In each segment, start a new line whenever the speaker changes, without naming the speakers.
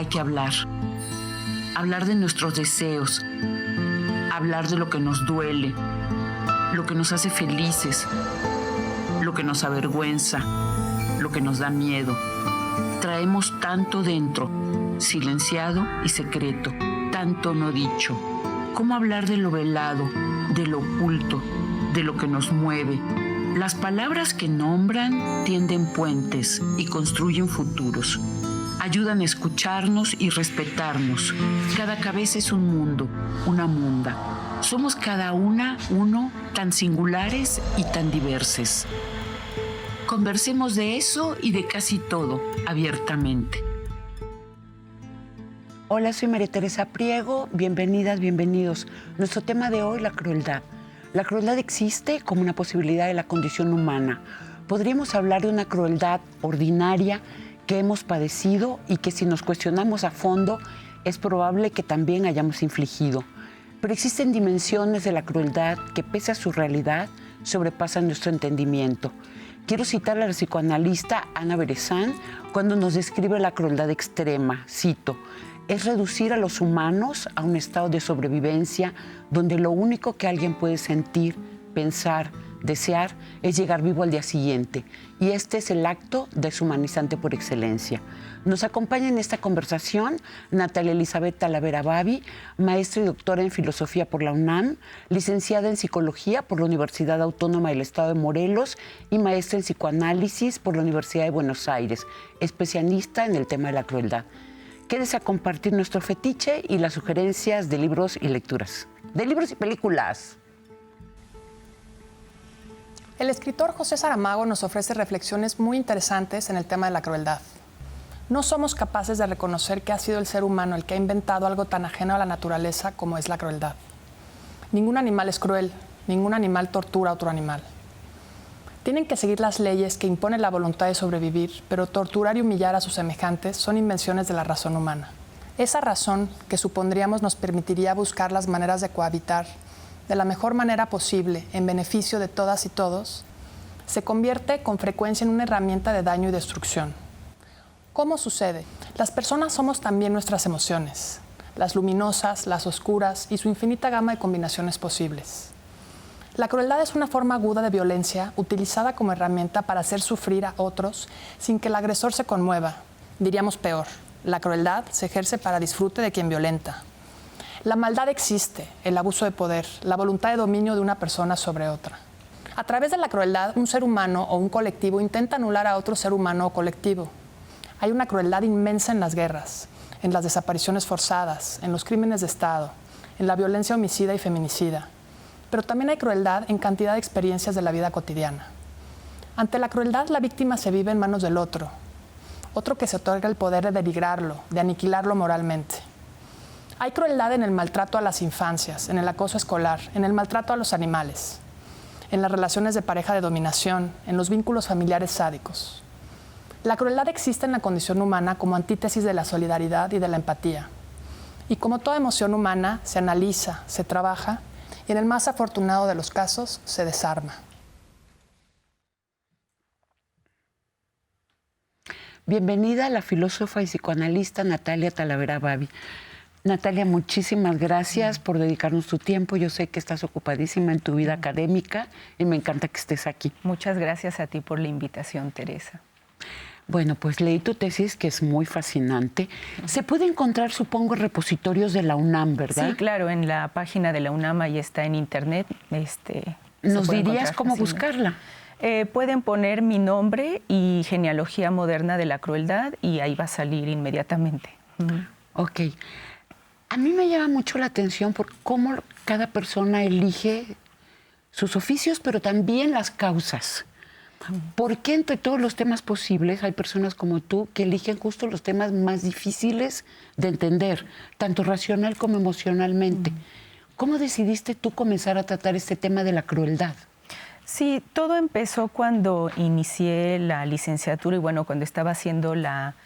hay que hablar. Hablar de nuestros deseos, hablar de lo que nos duele, lo que nos hace felices, lo que nos avergüenza, lo que nos da miedo. Traemos tanto dentro, silenciado y secreto, tanto no dicho. ¿Cómo hablar de lo velado, de lo oculto, de lo que nos mueve? Las palabras que nombran tienden puentes y construyen futuros. Ayudan a escucharnos y respetarnos. Cada cabeza es un mundo, una munda. Somos cada una, uno, tan singulares y tan diversos. Conversemos de eso y de casi todo, abiertamente.
Hola, soy María Teresa Priego. Bienvenidas, bienvenidos. Nuestro tema de hoy, la crueldad. La crueldad existe como una posibilidad de la condición humana. Podríamos hablar de una crueldad ordinaria que hemos padecido y que si nos cuestionamos a fondo es probable que también hayamos infligido. Pero existen dimensiones de la crueldad que, pese a su realidad, sobrepasan nuestro entendimiento. Quiero citar a la psicoanalista Ana Berezán cuando nos describe la crueldad extrema. Cito: es reducir a los humanos a un estado de sobrevivencia donde lo único que alguien puede sentir, pensar, desear es llegar vivo al día siguiente. Y este es el acto deshumanizante por excelencia. Nos acompaña en esta conversación Natalia Elizabeth Talavera Bavi, maestra y doctora en Filosofía por la UNAM, licenciada en Psicología por la Universidad Autónoma del Estado de Morelos y maestra en Psicoanálisis por la Universidad de Buenos Aires, especialista en el tema de la crueldad. Quédese a compartir nuestro fetiche y las sugerencias de libros y lecturas. De libros y películas.
El escritor José Saramago nos ofrece reflexiones muy interesantes en el tema de la crueldad. No somos capaces de reconocer que ha sido el ser humano el que ha inventado algo tan ajeno a la naturaleza como es la crueldad. Ningún animal es cruel, ningún animal tortura a otro animal. Tienen que seguir las leyes que imponen la voluntad de sobrevivir, pero torturar y humillar a sus semejantes son invenciones de la razón humana. Esa razón que supondríamos nos permitiría buscar las maneras de cohabitar de la mejor manera posible en beneficio de todas y todos, se convierte con frecuencia en una herramienta de daño y destrucción. ¿Cómo sucede? Las personas somos también nuestras emociones, las luminosas, las oscuras y su infinita gama de combinaciones posibles. La crueldad es una forma aguda de violencia utilizada como herramienta para hacer sufrir a otros sin que el agresor se conmueva. Diríamos peor, la crueldad se ejerce para disfrute de quien violenta. La maldad existe, el abuso de poder, la voluntad de dominio de una persona sobre otra. A través de la crueldad, un ser humano o un colectivo intenta anular a otro ser humano o colectivo. Hay una crueldad inmensa en las guerras, en las desapariciones forzadas, en los crímenes de Estado, en la violencia homicida y feminicida. Pero también hay crueldad en cantidad de experiencias de la vida cotidiana. Ante la crueldad, la víctima se vive en manos del otro que se otorga el poder de denigrarlo, de aniquilarlo moralmente. Hay crueldad en el maltrato a las infancias, en el acoso escolar, en el maltrato a los animales, en las relaciones de pareja de dominación, en los vínculos familiares sádicos. La crueldad existe en la condición humana como antítesis de la solidaridad y de la empatía. Y como toda emoción humana, se analiza, se trabaja y en el más afortunado de los casos, se desarma.
Bienvenida a la filósofa y psicoanalista Natalia Talavera Bavi. Natalia, muchísimas gracias por dedicarnos tu tiempo. Yo sé que estás ocupadísima en tu vida académica y me encanta que estés aquí.
Muchas gracias a ti por la invitación, Teresa.
Bueno, pues leí tu tesis, que es muy fascinante. Se puede encontrar, supongo, en repositorios de la UNAM, ¿verdad?
Sí, claro, en la página de la UNAM, ahí está en internet.
¿Nos dirías cómo buscarla?
Pueden poner mi nombre y genealogía moderna de la crueldad y ahí va a salir inmediatamente.
Ok. A mí me llama mucho la atención por cómo cada persona elige sus oficios, pero también las causas. ¿Por qué entre todos los temas posibles hay personas como tú que eligen justo los temas más difíciles de entender, tanto racional como emocionalmente? ¿Cómo decidiste tú comenzar a tratar este tema de la crueldad?
Sí, todo empezó cuando inicié la licenciatura y bueno, cuando estaba haciendo la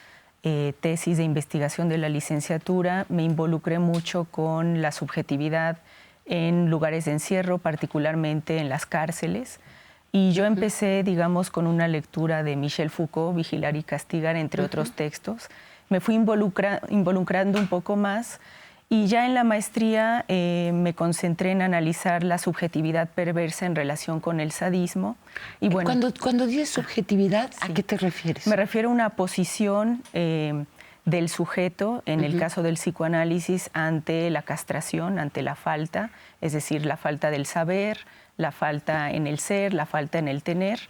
tesis de investigación de la licenciatura, me involucré mucho con la subjetividad en lugares de encierro, particularmente en las cárceles. Y yo empecé, digamos, con una lectura de Michel Foucault, Vigilar y Castigar, entre otros textos. me fui involucrando un poco más y ya en la maestría me concentré en analizar la subjetividad perversa en relación con el sadismo. Y bueno,
cuando dices subjetividad, ¿a
sí.
qué te refieres?
Me refiero a una posición del sujeto, en el caso del psicoanálisis, ante la castración, ante la falta, es decir, la falta del saber, la falta en el ser, la falta en el tener,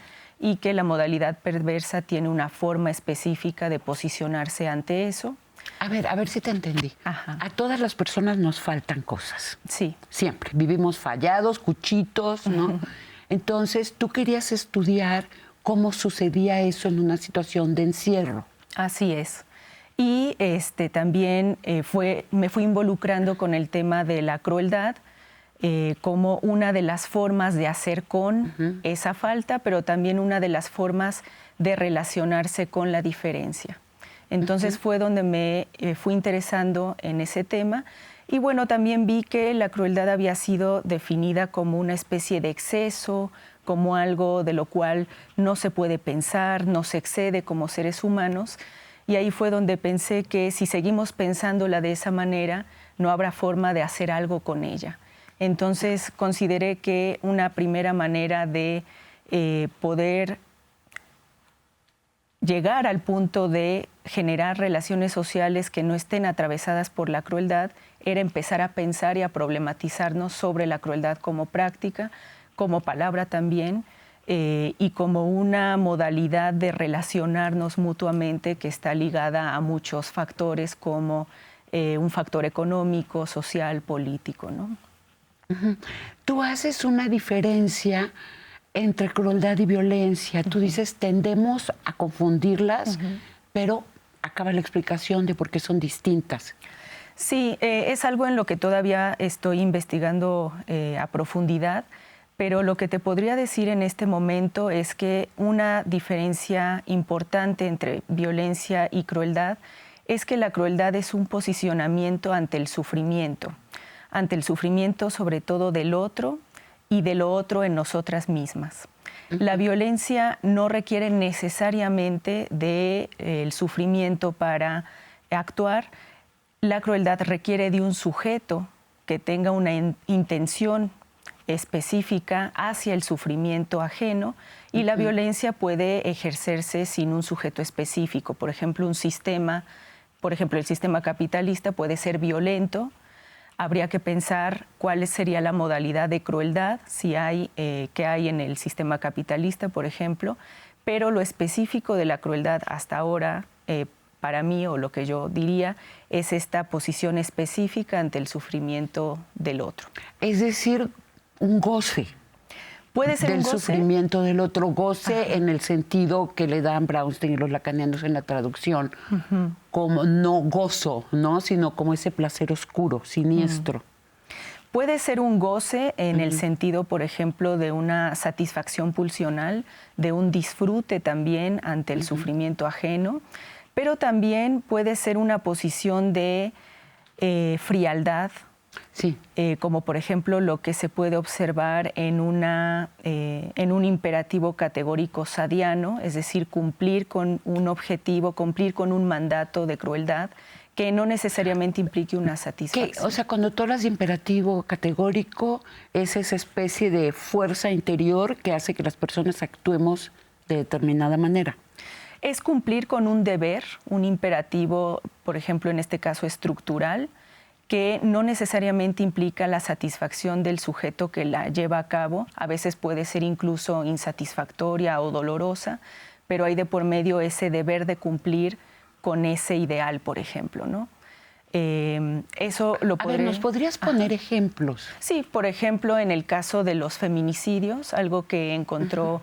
y que la modalidad perversa tiene una forma específica de posicionarse ante eso.
A ver si te entendí.
Ajá.
A todas las personas nos faltan cosas.
Sí.
Siempre. Vivimos fallados, cuchitos, ¿no? Entonces, tú querías estudiar cómo sucedía eso en una situación de encierro.
Así es. Y también me fui involucrando con el tema de la crueldad como una de las formas de hacer con esa falta, pero también una de las formas de relacionarse con la diferencia. Entonces fue donde me fui interesando en ese tema. Y bueno, también vi que la crueldad había sido definida como una especie de exceso, como algo de lo cual no se puede pensar, no se excede como seres humanos. Y ahí fue donde pensé que si seguimos pensándola de esa manera, no habrá forma de hacer algo con ella. Entonces consideré que una primera manera de poder llegar al punto de generar relaciones sociales que no estén atravesadas por la crueldad era empezar a pensar y a problematizarnos sobre la crueldad como práctica, como palabra también, y como una modalidad de relacionarnos mutuamente que está ligada a muchos factores como un factor económico, social, político, ¿no?
Tú haces una diferencia entre crueldad y violencia. Tú dices, tendemos a confundirlas, pero acaba la explicación de por qué son distintas.
Sí, es algo en lo que todavía estoy investigando a profundidad, pero lo que te podría decir en este momento es que una diferencia importante entre violencia y crueldad es que la crueldad es un posicionamiento ante el sufrimiento sobre todo del otro y de lo otro en nosotras mismas. La violencia no requiere necesariamente del sufrimiento para actuar. La crueldad requiere de un sujeto que tenga una intención específica hacia el sufrimiento ajeno y la violencia puede ejercerse sin un sujeto específico. Por ejemplo, el sistema capitalista puede ser violento. Habría que pensar cuál sería la modalidad de crueldad que hay en el sistema capitalista, por ejemplo, pero lo específico de la crueldad hasta ahora, para mí, o lo que yo diría, es esta posición específica ante el sufrimiento del otro.
Es decir, un goce.
Puede ser
del
un goce.
Sufrimiento del otro, goce en el sentido que le dan Brownstein y los lacanianos en la traducción, como no gozo, ¿no? Sino como ese placer oscuro, siniestro.
Puede ser un goce en el sentido, por ejemplo, de una satisfacción pulsional, de un disfrute también ante el sufrimiento ajeno, pero también puede ser una posición de frialdad.
Sí.
Como por ejemplo lo que se puede observar en un imperativo categórico sadiano, es decir, cumplir con un objetivo, cumplir con un mandato de crueldad que no necesariamente implique una satisfacción.
O sea, cuando tú hablas de imperativo categórico, es esa especie de fuerza interior que hace que las personas actuemos de determinada manera.
Es cumplir con un deber, un imperativo, por ejemplo, en este caso estructural, que no necesariamente implica la satisfacción del sujeto que la lleva a cabo. A veces puede ser incluso insatisfactoria o dolorosa, pero hay de por medio ese deber de cumplir con ese ideal, por ejemplo, ¿no? Eso lo podría...
A ver, ¿nos podrías poner ejemplos?
Sí, por ejemplo, en el caso de los feminicidios, algo que encontró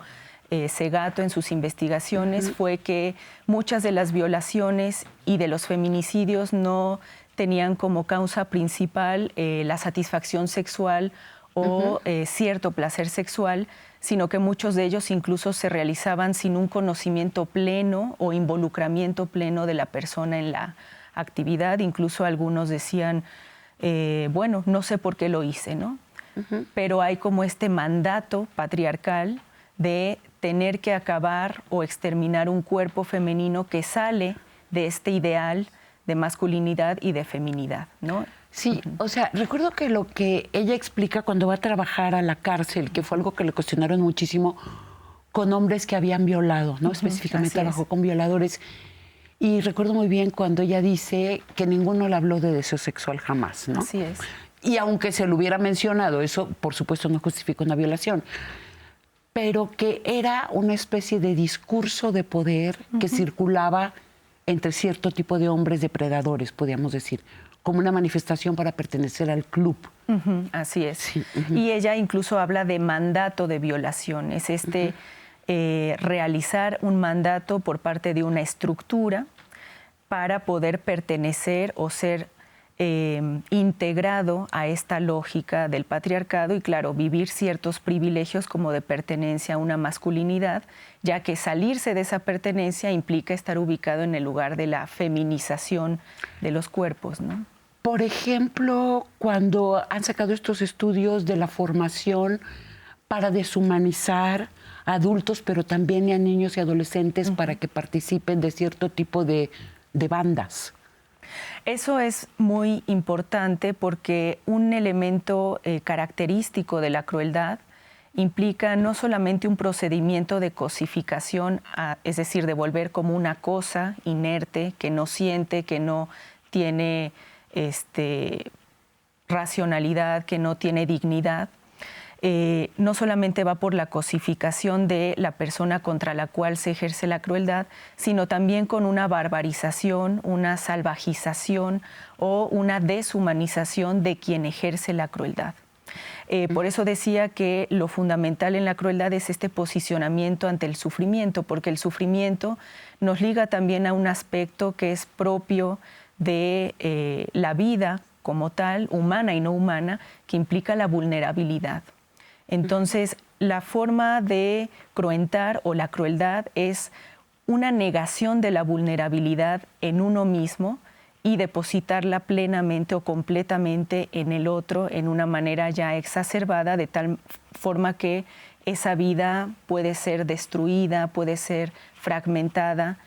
Segato en sus investigaciones fue que muchas de las violaciones y de los feminicidios no tenían como causa principal la satisfacción sexual o cierto placer sexual, sino que muchos de ellos incluso se realizaban sin un conocimiento pleno o involucramiento pleno de la persona en la actividad. Incluso algunos decían, bueno, no sé por qué lo hice, ¿no? Pero hay como este mandato patriarcal de tener que acabar o exterminar un cuerpo femenino que sale de este ideal de masculinidad y de feminidad, ¿no?
Sí, o sea, recuerdo que lo que ella explica cuando va a trabajar a la cárcel, que fue algo que le cuestionaron muchísimo, con hombres que habían violado, ¿no? Específicamente trabajó con violadores. Y recuerdo muy bien cuando ella dice que ninguno le habló de deseo sexual jamás, ¿no?
Así es.
Y aunque se lo hubiera mencionado, eso por supuesto no justifica una violación, pero que era una especie de discurso de poder que circulaba entre cierto tipo de hombres depredadores, podríamos decir, como una manifestación para pertenecer al club.
Así es. Sí. Y ella incluso habla de mandato de violación. Es realizar un mandato por parte de una estructura para poder pertenecer o ser integrado a esta lógica del patriarcado y, claro, vivir ciertos privilegios como de pertenencia a una masculinidad, ya que salirse de esa pertenencia implica estar ubicado en el lugar de la feminización de los cuerpos, ¿no?
Por ejemplo, cuando han sacado estos estudios de la formación para deshumanizar a adultos, pero también a niños y adolescentes para que participen de cierto tipo de bandas.
Eso es muy importante porque un elemento característico de la crueldad implica no solamente un procedimiento de cosificación, es decir, de volver como una cosa inerte, que no siente, que no tiene racionalidad, que no tiene dignidad. No solamente va por la cosificación de la persona contra la cual se ejerce la crueldad, sino también con una barbarización, una salvajización o una deshumanización de quien ejerce la crueldad. Por eso decía que lo fundamental en la crueldad es este posicionamiento ante el sufrimiento, porque el sufrimiento nos liga también a un aspecto que es propio de la vida como tal, humana y no humana, que implica la vulnerabilidad. Entonces, la forma de cruentar o la crueldad es una negación de la vulnerabilidad en uno mismo y depositarla plenamente o completamente en el otro en una manera ya exacerbada, de tal forma que esa vida puede ser destruida, puede ser fragmentada,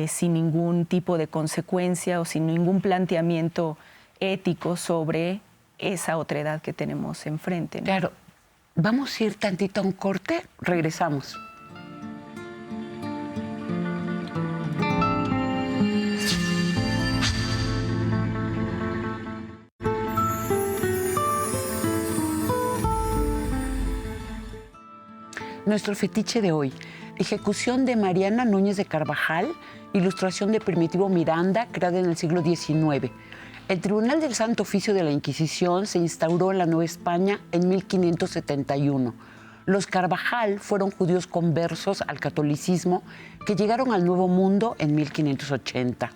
sin ningún tipo de consecuencia o sin ningún planteamiento ético sobre esa otredad que tenemos enfrente, ¿no?
Claro. Vamos a ir tantito a un corte, regresamos. Nuestro fetiche de hoy, ejecución de Mariana Núñez de Carvajal, ilustración de Primitivo Miranda, creada en el siglo XIX. El Tribunal del Santo Oficio de la Inquisición se instauró en la Nueva España en 1571. Los Carvajal fueron judíos conversos al catolicismo que llegaron al Nuevo Mundo en 1580.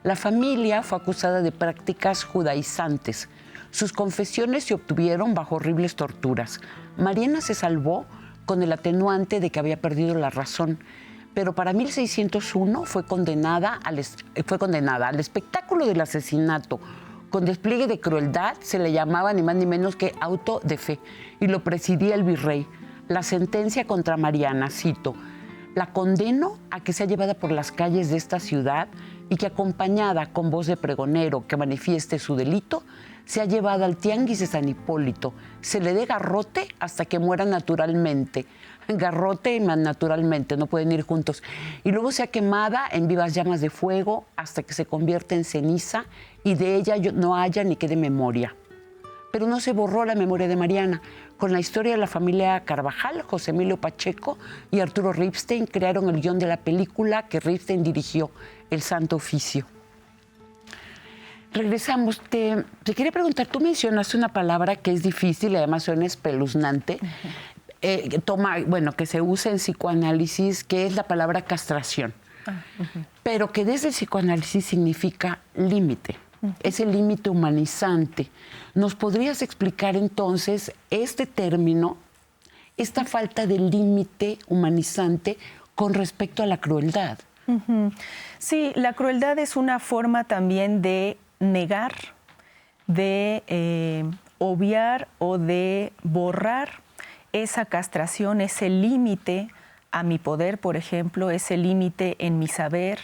La familia fue acusada de prácticas judaizantes. Sus confesiones se obtuvieron bajo horribles torturas. Mariana se salvó con el atenuante de que había perdido la razón, pero para 1601 fue condenada al espectáculo del asesinato. Con despliegue de crueldad se le llamaba ni más ni menos que auto de fe y lo presidía el virrey. La sentencia contra Mariana, cito, la condeno a que sea llevada por las calles de esta ciudad y que acompañada con voz de pregonero que manifieste su delito, sea llevada al tianguis de San Hipólito, se le dé garrote hasta que muera naturalmente. Garrote y naturalmente, no pueden ir juntos. Y luego sea quemada en vivas llamas de fuego hasta que se convierta en ceniza y de ella no haya ni quede memoria. Pero no se borró la memoria de Mariana. Con la historia de la familia Carvajal, José Emilio Pacheco y Arturo Ripstein crearon el guión de la película que Ripstein dirigió, El Santo Oficio. Regresamos. Te quería preguntar, tú mencionaste una palabra que es difícil y además suena espeluznante. Que se usa en psicoanálisis, que es la palabra castración, pero que desde el psicoanálisis significa límite, es el límite humanizante. ¿Nos podrías explicar entonces este término, esta falta de límite humanizante con respecto a la crueldad?
Sí, la crueldad es una forma también de negar, de obviar o de borrar esa castración, ese límite a mi poder, por ejemplo, ese límite en mi saber,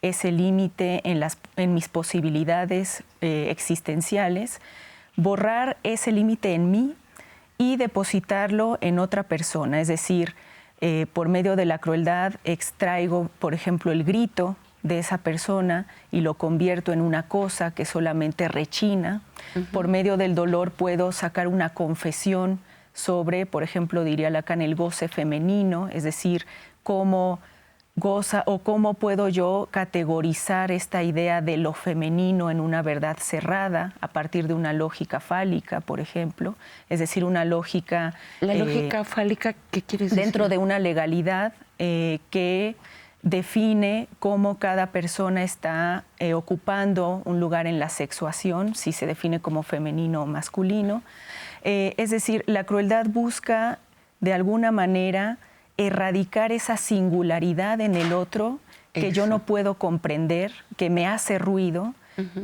ese límite en mis posibilidades existenciales, borrar ese límite en mí y depositarlo en otra persona. Es decir, por medio de la crueldad extraigo, por ejemplo, el grito de esa persona y lo convierto en una cosa que solamente rechina. Por medio del dolor puedo sacar una confesión sobre, por ejemplo, diría Lacan, el goce femenino, es decir, cómo goza o cómo puedo yo categorizar esta idea de lo femenino en una verdad cerrada a partir de una lógica fálica, por ejemplo, es decir, una lógica...
¿La lógica fálica qué quieres decir?
Dentro de una legalidad que define cómo cada persona está ocupando un lugar en la sexuación, si se define como femenino o masculino. Es decir, la crueldad busca de alguna manera erradicar esa singularidad en el otro que yo no puedo comprender, que me hace ruido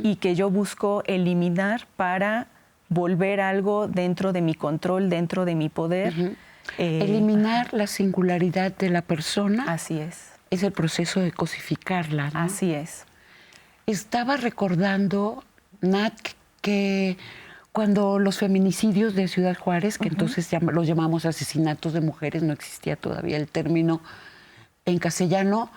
y que yo busco eliminar para volver algo dentro de mi control, dentro de mi poder.
Eliminar la singularidad de la persona.
Así es.
Es el proceso de cosificarla, ¿no?
Así es.
Estaba recordando, Nat, que cuando los feminicidios de Ciudad Juárez, que entonces los llamamos asesinatos de mujeres, no existía todavía el término en castellano,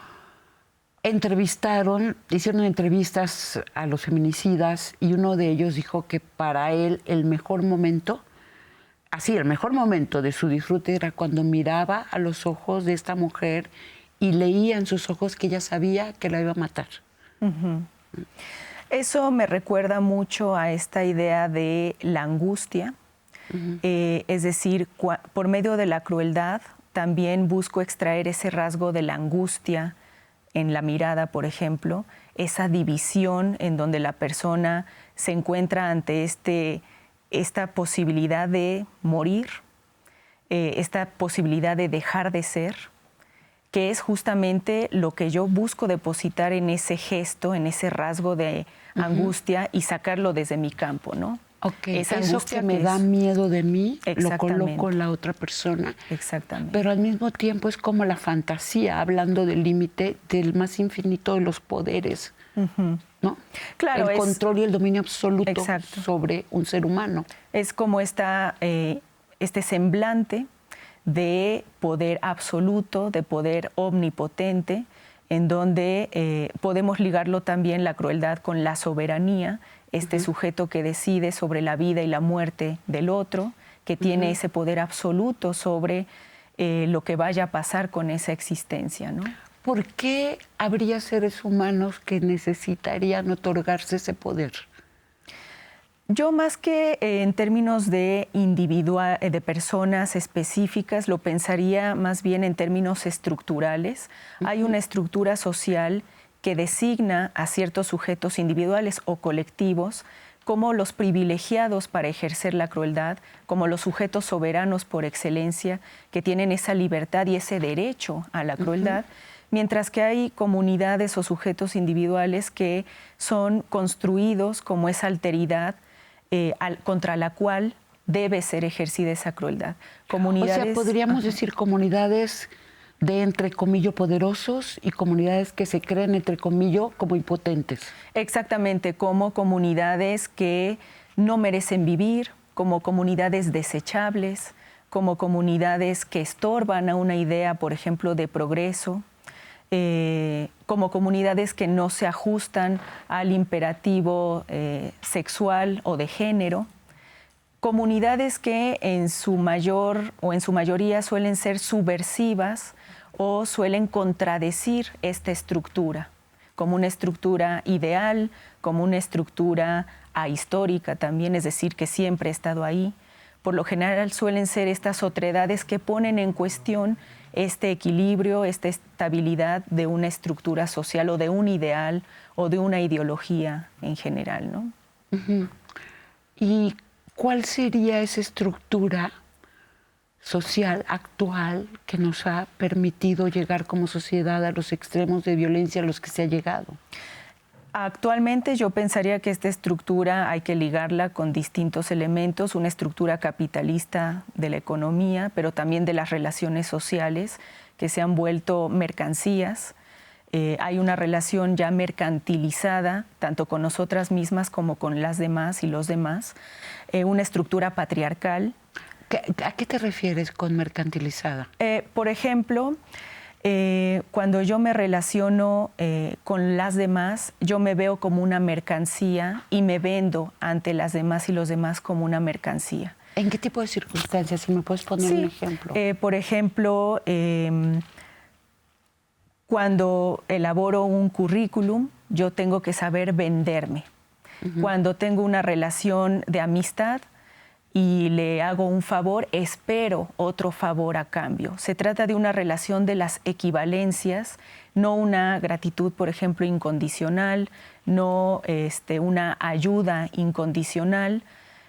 hicieron entrevistas a los feminicidas y uno de ellos dijo que para él el mejor momento de su disfrute era cuando miraba a los ojos de esta mujer y leía en sus ojos que ella sabía que la iba a matar.
Eso me recuerda mucho a esta idea de la angustia. Es decir, por medio de la crueldad también busco extraer ese rasgo de la angustia en la mirada, por ejemplo, esa división en donde la persona se encuentra ante esta posibilidad de morir, esta posibilidad de dejar de ser, que es justamente lo que yo busco depositar en ese gesto, en ese rasgo de angustia y sacarlo desde mi campo, ¿no?
Okay. Esa eso que me da miedo de mí, lo coloco en la otra persona.
Exactamente.
Pero al mismo tiempo es como la fantasía, hablando del límite del más infinito de los poderes, ¿no?
Claro,
el control y el dominio absoluto sobre un ser humano.
Es como este semblante de poder absoluto, de poder omnipotente, en donde podemos ligarlo también la crueldad con la soberanía, este sujeto que decide sobre la vida y la muerte del otro, que tiene ese poder absoluto sobre lo que vaya a pasar con esa existencia, ¿no?
¿Por qué habría seres humanos que necesitarían otorgarse ese poder?
Yo más que en términos de de personas específicas, lo pensaría más bien en términos estructurales. Hay una estructura social que designa a ciertos sujetos individuales o colectivos como los privilegiados para ejercer la crueldad, como los sujetos soberanos por excelencia, que tienen esa libertad y ese derecho a la crueldad, mientras que hay comunidades o sujetos individuales que son construidos como esa alteridad contra la cual debe ser ejercida esa crueldad. Comunidades,
o sea, podríamos decir comunidades de, entre comillas, poderosos y comunidades que se creen, entre comillas, como impotentes.
Exactamente, como comunidades que no merecen vivir, como comunidades desechables, como comunidades que estorban a una idea, por ejemplo, de progreso, como comunidades que no se ajustan al imperativo sexual o de género, comunidades que en su mayoría suelen ser subversivas o suelen contradecir esta estructura, como una estructura ideal, como una estructura ahistórica también, es decir, que siempre ha estado ahí. Por lo general suelen ser estas otredades que ponen en cuestión este equilibrio, esta estabilidad de una estructura social o de un ideal o de una ideología en general, ¿no?
¿Y cuál sería esa estructura social actual que nos ha permitido llegar como sociedad a los extremos de violencia a los que se ha llegado?
Actualmente yo pensaría que esta estructura hay que ligarla con distintos elementos, una estructura capitalista de la economía, pero también de las relaciones sociales que se han vuelto mercancías, hay una relación ya mercantilizada, tanto con nosotras mismas como con las demás y los demás, una estructura patriarcal.
¿A qué te refieres con mercantilizada?
Por ejemplo, cuando yo me relaciono con las demás, yo me veo como una mercancía y me vendo ante las demás y los demás como una mercancía.
¿En qué tipo de circunstancias? Si me puedes poner un ejemplo.
Por ejemplo, cuando elaboro un currículum, yo tengo que saber venderme. Cuando tengo una relación de amistad y le hago un favor, espero otro favor a cambio. Se trata de una relación de las equivalencias, no una gratitud, por ejemplo, incondicional, no una ayuda incondicional,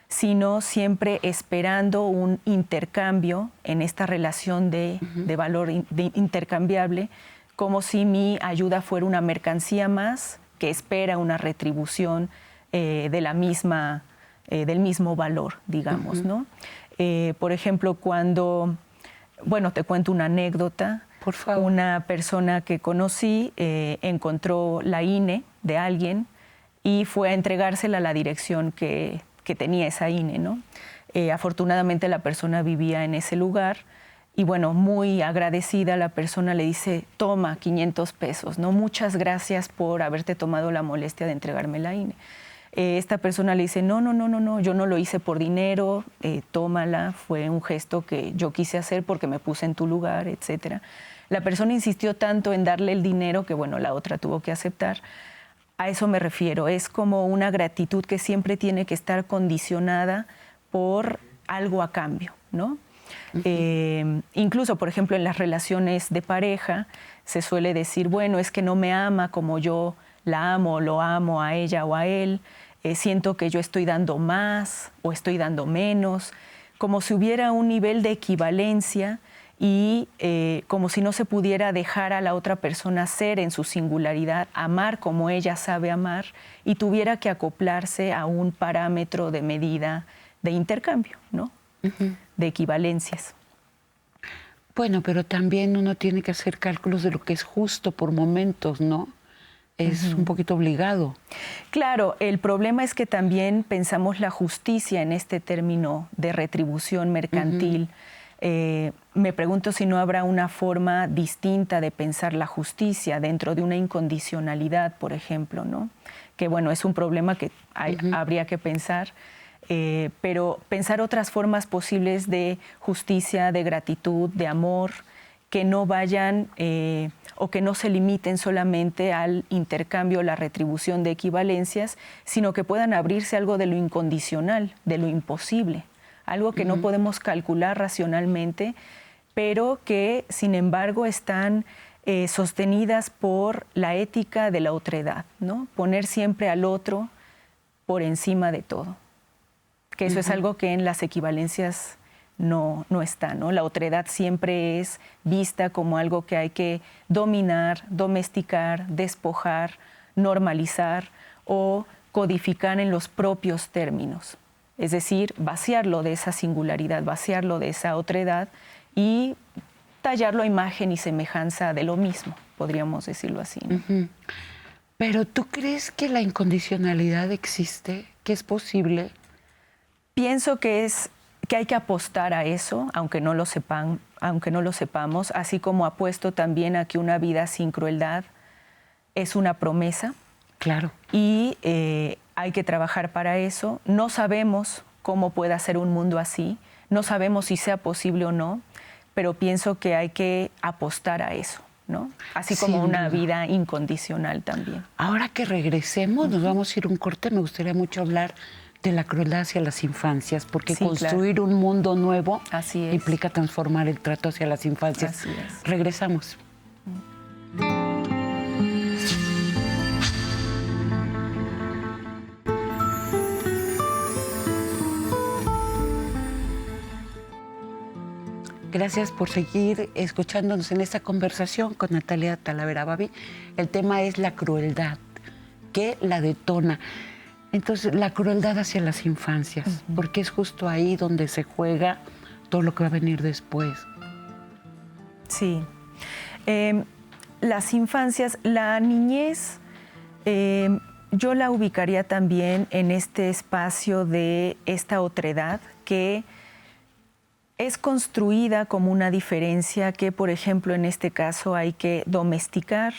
sino siempre esperando un intercambio en esta relación de valor intercambiable, como si mi ayuda fuera una mercancía más que espera una retribución de la misma, del mismo valor, digamos, ¿no? Por ejemplo, cuando, bueno, te cuento una anécdota.
Por favor.
Una persona que conocí encontró la INE de alguien y fue a entregársela a la dirección que tenía esa INE, ¿no? Afortunadamente la persona vivía en ese lugar. Y bueno, muy agradecida, la persona le dice, toma 500 pesos, ¿no? Muchas gracias por haberte tomado la molestia de entregarme la INE. Esta persona le dice, no, yo no lo hice por dinero, tómala, fue un gesto que yo quise hacer porque me puse en tu lugar, etc. La persona insistió tanto en darle el dinero que, bueno, la otra tuvo que aceptar. A eso me refiero, es como una gratitud que siempre tiene que estar condicionada por algo a cambio, ¿no? Incluso, por ejemplo, en las relaciones de pareja se suele decir, bueno, es que no me ama como yo la amo, lo amo a ella o a él, siento que yo estoy dando más o estoy dando menos, como si hubiera un nivel de equivalencia y como si no se pudiera dejar a la otra persona ser en su singularidad, amar como ella sabe amar y tuviera que acoplarse a un parámetro de medida de intercambio, ¿no? De equivalencias.
Bueno, pero también uno tiene que hacer cálculos de lo que es justo por momentos, ¿no? Es un poquito obligado.
Claro, el problema es que también pensamos la justicia en este término de retribución mercantil. Me pregunto si no habrá una forma distinta de pensar la justicia dentro de una incondicionalidad, por ejemplo, ¿no? Que bueno, es un problema que habría que pensar. Pero pensar otras formas posibles de justicia, de gratitud, de amor, que no vayan o que no se limiten solamente al intercambio, la retribución de equivalencias, sino que puedan abrirse algo de lo incondicional, de lo imposible, algo que no podemos calcular racionalmente, pero que, sin embargo, están sostenidas por la ética de la otredad, ¿no? Poner siempre al otro por encima de todo. Que eso es algo que en las equivalencias no está, ¿no? La otredad siempre es vista como algo que hay que dominar, domesticar, despojar, normalizar o codificar en los propios términos. Es decir, vaciarlo de esa singularidad, vaciarlo de esa otredad y tallarlo a imagen y semejanza de lo mismo, podríamos decirlo así, ¿no?
Pero ¿tú crees que la incondicionalidad existe? ¿Que es posible?
Pienso que hay que apostar a eso, aunque no lo sepamos, así como apuesto también a que una vida sin crueldad es una promesa.
Claro.
Y hay que trabajar para eso. No sabemos cómo pueda ser un mundo así, no sabemos si sea posible o no, pero pienso que hay que apostar a eso, ¿no? Así como una vida incondicional también.
Ahora que regresemos, nos vamos a ir un corte. Me gustaría mucho hablar de la crueldad hacia las infancias, porque
Sí,
construir un mundo nuevo
Así es.
implica transformar el trato hacia las infancias.
Así es.
Regresamos. Gracias por seguir escuchándonos en esta conversación con Natalia Talavera Babi. El tema es la crueldad, que la detona. Entonces, la crueldad hacia las infancias, porque es justo ahí donde se juega todo lo que va a venir después.
Sí. las infancias, la niñez, yo la ubicaría también en este espacio de esta otredad que es construida como una diferencia que, por ejemplo, en este caso hay que domesticar,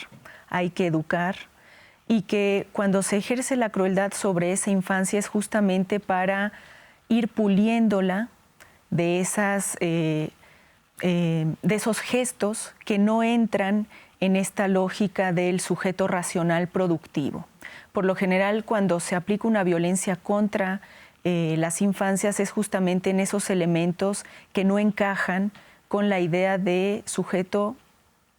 hay que educar, y que cuando se ejerce la crueldad sobre esa infancia es justamente para ir puliéndola de esos gestos que no entran en esta lógica del sujeto racional productivo. Por lo general, cuando se aplica una violencia contra las infancias es justamente en esos elementos que no encajan con la idea de sujeto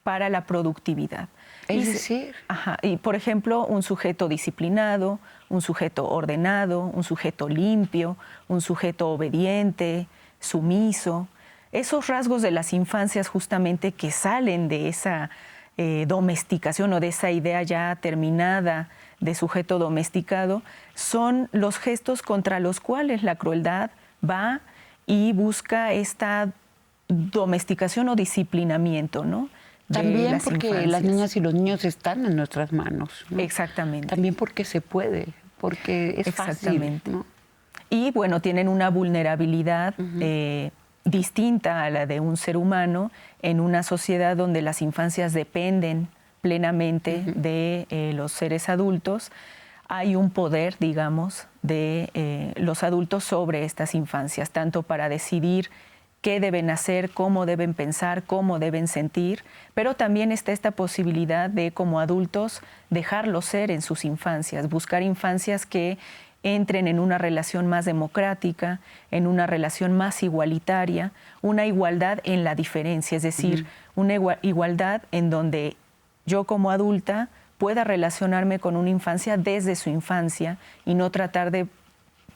para la productividad.
Es decir,
y por ejemplo, un sujeto disciplinado, un sujeto ordenado, un sujeto limpio, un sujeto obediente, sumiso. Esos rasgos de las infancias justamente que salen de esa domesticación o de esa idea ya terminada de sujeto domesticado, son los gestos contra los cuales la crueldad va y busca esta domesticación o disciplinamiento, ¿no?
También porque
infancias.
Las niñas y los niños están en nuestras manos, ¿no?
Exactamente.
También porque se puede, porque es fácil, ¿no?
Y bueno, tienen una vulnerabilidad distinta a la de un ser humano en una sociedad donde las infancias dependen plenamente de los seres adultos. Hay un poder, digamos, de los adultos sobre estas infancias, tanto para decidir qué deben hacer, cómo deben pensar, cómo deben sentir, pero también está esta posibilidad de, como adultos, dejarlos ser en sus infancias, buscar infancias que entren en una relación más democrática, en una relación más igualitaria, una igualdad en la diferencia, es decir, una igualdad en donde yo como adulta pueda relacionarme con una infancia desde su infancia y no tratar de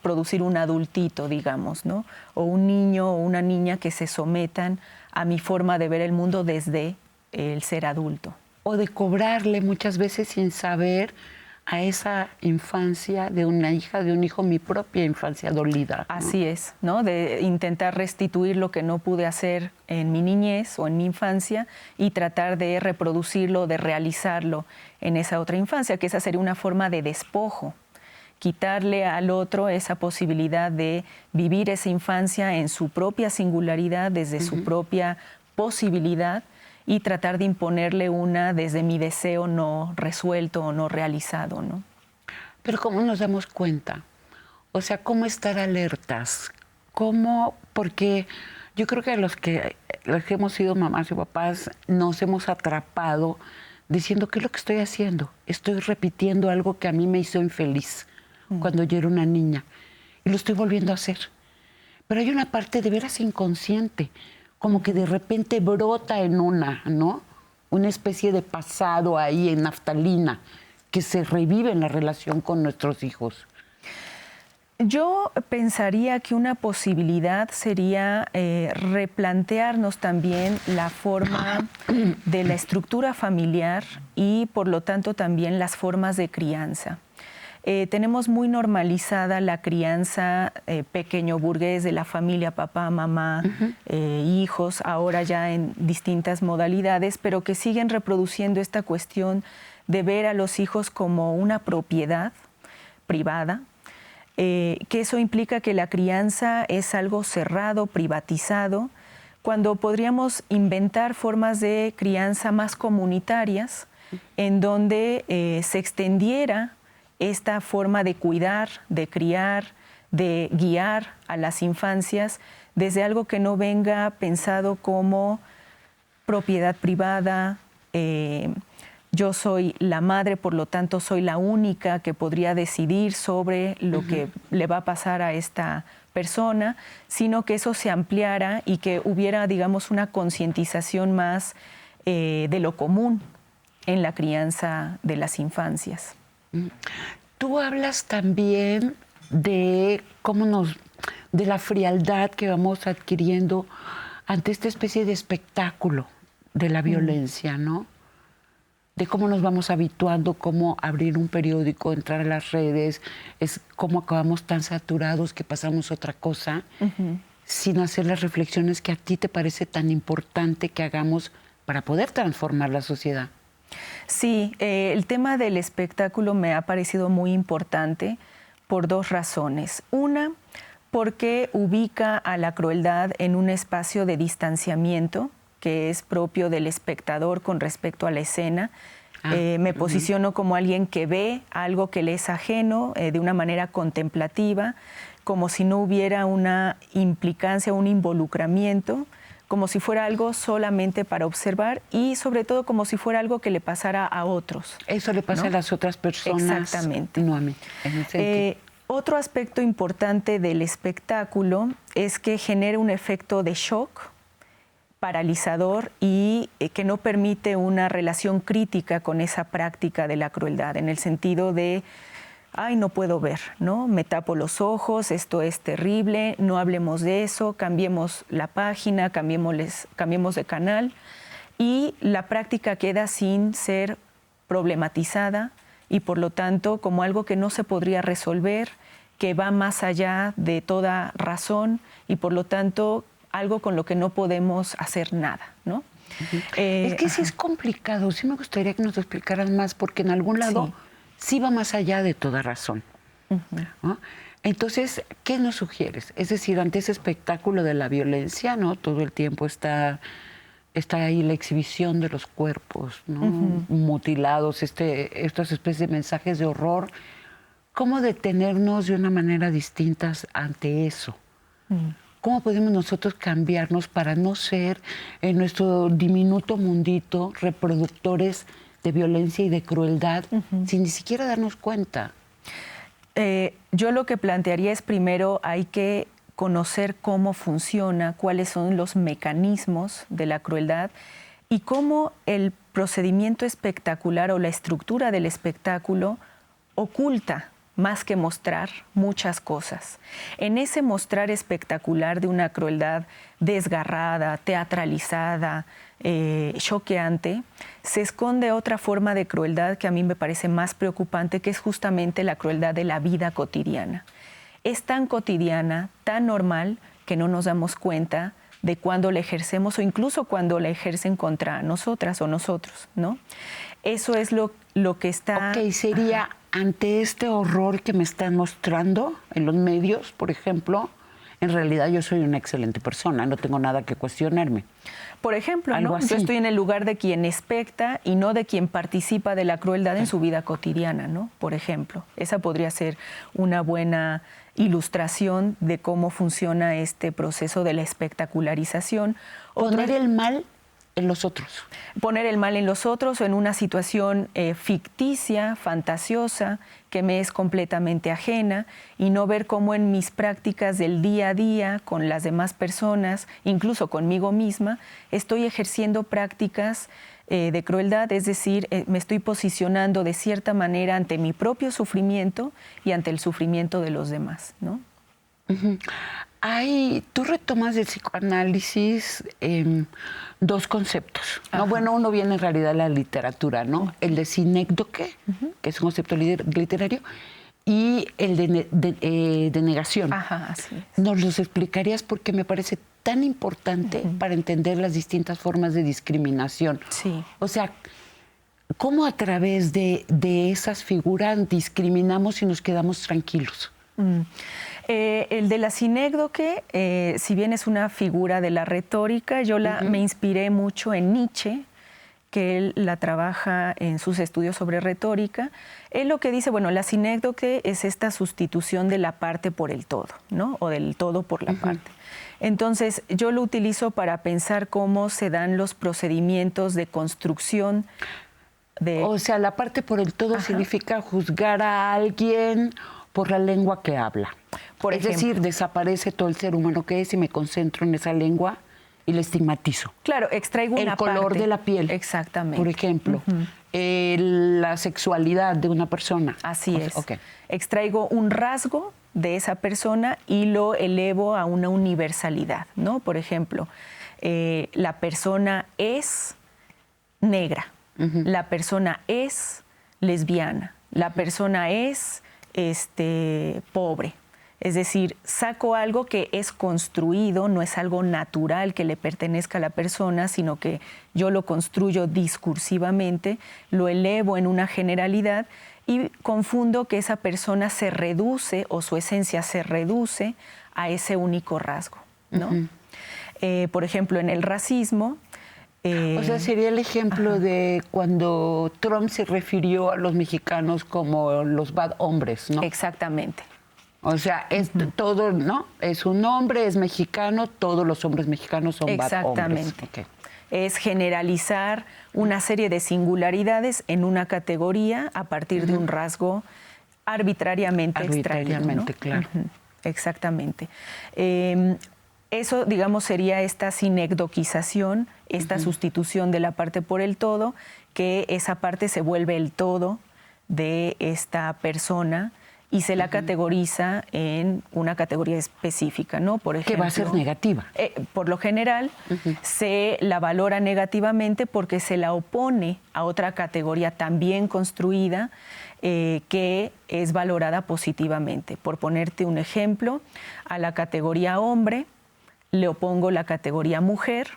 producir un adultito, digamos, ¿no? O un niño o una niña que se sometan a mi forma de ver el mundo desde el ser adulto.
O de cobrarle muchas veces sin saber a esa infancia de una hija, de un hijo, mi propia infancia dolida, ¿no?
Así es, ¿no? De intentar restituir lo que no pude hacer en mi niñez o en mi infancia y tratar de reproducirlo, de realizarlo en esa otra infancia, que esa sería una forma de despojo. Quitarle al otro esa posibilidad de vivir esa infancia en su propia singularidad, desde su propia posibilidad, y tratar de imponerle una desde mi deseo no resuelto o no realizado, ¿no?
Pero ¿cómo nos damos cuenta? O sea, ¿cómo estar alertas? ¿Cómo? Porque yo creo que los que hemos sido mamás y papás nos hemos atrapado diciendo, ¿qué es lo que estoy haciendo? Estoy repitiendo algo que a mí me hizo infeliz cuando yo era una niña y lo estoy volviendo a hacer. Pero hay una parte de veras inconsciente, como que de repente brota en una, ¿no? Una especie de pasado ahí en naftalina que se revive en la relación con nuestros hijos.
Yo pensaría que una posibilidad sería replantearnos también la forma de la estructura familiar y, por lo tanto, también las formas de crianza. Tenemos muy normalizada la crianza pequeño burgués de la familia, papá, mamá, hijos, ahora ya en distintas modalidades, pero que siguen reproduciendo esta cuestión de ver a los hijos como una propiedad privada, que eso implica que la crianza es algo cerrado, privatizado, cuando podríamos inventar formas de crianza más comunitarias, en donde se extendiera esta forma de cuidar, de criar, de guiar a las infancias desde algo que no venga pensado como propiedad privada. Yo soy la madre, por lo tanto soy la única que podría decidir sobre lo que le va a pasar a esta persona, sino que eso se ampliara y que hubiera, digamos, una concientización más de lo común en la crianza de las infancias.
Tú hablas también de de la frialdad que vamos adquiriendo ante esta especie de espectáculo de la violencia, ¿no? De cómo nos vamos habituando, cómo abrir un periódico, entrar a las redes, es cómo acabamos tan saturados que pasamos otra cosa, sin hacer las reflexiones que a ti te parece tan importante que hagamos para poder transformar la sociedad.
Sí, el tema del espectáculo me ha parecido muy importante por dos razones. Una, porque ubica a la crueldad en un espacio de distanciamiento que es propio del espectador con respecto a la escena. Me posiciono como alguien que ve algo que le es ajeno de una manera contemplativa, como si no hubiera una implicancia, un involucramiento, como si fuera algo solamente para observar y sobre todo como si fuera algo que le pasara a otros.
Eso le pasa, ¿no?, a las otras personas.
Exactamente.
No a mí. En ese sentido.
Otro aspecto importante del espectáculo es que genera un efecto de shock, paralizador y que no permite una relación crítica con esa práctica de la crueldad, en el sentido de, ay, no puedo ver, ¿no? Me tapo los ojos, esto es terrible, no hablemos de eso, cambiemos la página, cambiemos de canal, y la práctica queda sin ser problematizada y por lo tanto como algo que no se podría resolver, que va más allá de toda razón y por lo tanto algo con lo que no podemos hacer nada, ¿no?
Es que sí es complicado, sí me gustaría que nos explicaras más, porque en algún lado sí va más allá de toda razón, ¿no? Entonces, ¿qué nos sugieres? Es decir, ante ese espectáculo de la violencia, ¿no? Todo el tiempo está ahí la exhibición de los cuerpos, ¿no? Mutilados, estas especies de mensajes de horror. ¿Cómo detenernos de una manera distinta ante eso? ¿Cómo podemos nosotros cambiarnos para no ser en nuestro diminuto mundito reproductores de violencia y de crueldad sin ni siquiera darnos cuenta?
Yo lo que plantearía es primero hay que conocer cómo funciona, cuáles son los mecanismos de la crueldad y cómo el procedimiento espectacular o la estructura del espectáculo oculta más que mostrar muchas cosas. En ese mostrar espectacular de una crueldad desgarrada, teatralizada, choqueante, se esconde otra forma de crueldad que a mí me parece más preocupante, que es justamente la crueldad de la vida cotidiana. Es tan cotidiana, tan normal, que no nos damos cuenta de cuando la ejercemos o incluso cuando la ejercen contra nosotras o nosotros, ¿no? Eso es lo que está...
Ok, sería ante este horror que me están mostrando en los medios, por ejemplo, en realidad yo soy una excelente persona, no tengo nada que cuestionarme.
Por ejemplo, ¿no? Yo estoy en el lugar de quien especta y no de quien participa de la crueldad en su vida cotidiana, ¿no? Por ejemplo, esa podría ser una buena ilustración de cómo funciona este proceso de la espectacularización.
Poner el mal en los otros.
Poner el mal en los otros o en una situación ficticia, fantasiosa, que me es completamente ajena, y no ver cómo en mis prácticas del día a día con las demás personas, incluso conmigo misma, estoy ejerciendo prácticas de crueldad, es decir, me estoy posicionando de cierta manera ante mi propio sufrimiento y ante el sufrimiento de los demás, ¿no?
Tú retomas del psicoanálisis dos conceptos, ¿no? Bueno, uno viene en realidad de la literatura, ¿no? El de sinécdoque, que es un concepto literario, y el de negación.
Ajá, así es.
¿Nos los explicarías? Porque me parece tan importante para entender las distintas formas de discriminación.
Sí.
O sea, ¿cómo a través de esas figuras discriminamos y nos quedamos tranquilos?
El de la sinécdoque, si bien es una figura de la retórica, yo me inspiré mucho en Nietzsche, que él la trabaja en sus estudios sobre retórica. Él lo que dice, bueno, la sinécdoque es esta sustitución de la parte por el todo, ¿no? O del todo por la parte. Entonces, yo lo utilizo para pensar cómo se dan los procedimientos de construcción de...
O sea, la parte por el todo significa juzgar a alguien por la lengua que habla. Es decir, desaparece todo el ser humano que es y me concentro en esa lengua y le estigmatizo.
Claro, extraigo una parte.
El color de la piel.
Exactamente.
Por ejemplo, la sexualidad de una persona.
Así es.
Okay.
Extraigo un rasgo de esa persona y lo elevo a una universalidad, ¿no? Por ejemplo, la persona es negra, la persona es lesbiana, la persona es pobre. Es decir, saco algo que es construido, no es algo natural que le pertenezca a la persona, sino que yo lo construyo discursivamente, lo elevo en una generalidad y confundo que esa persona se reduce o su esencia se reduce a ese único rasgo, ¿no? Por ejemplo, en el racismo...
o sea, sería el ejemplo de cuando Trump se refirió a los mexicanos como los bad hombres, ¿no?
Exactamente.
O sea, es todo, ¿no? Es un hombre, es mexicano, todos los hombres mexicanos son bad hombres.
Exactamente. Okay. Es generalizar una serie de singularidades en una categoría a partir de un rasgo arbitrariamente extraído, ¿no?
Claro.
Exactamente. Eso, digamos, sería esta sinecdoquización, esta sustitución de la parte por el todo, que esa parte se vuelve el todo de esta persona y se la categoriza en una categoría específica, ¿no? Por ejemplo,
que va a ser negativa.
Por lo general, se la valora negativamente porque se la opone a otra categoría también construida que es valorada positivamente. Por ponerte un ejemplo, a la categoría hombre le opongo la categoría mujer.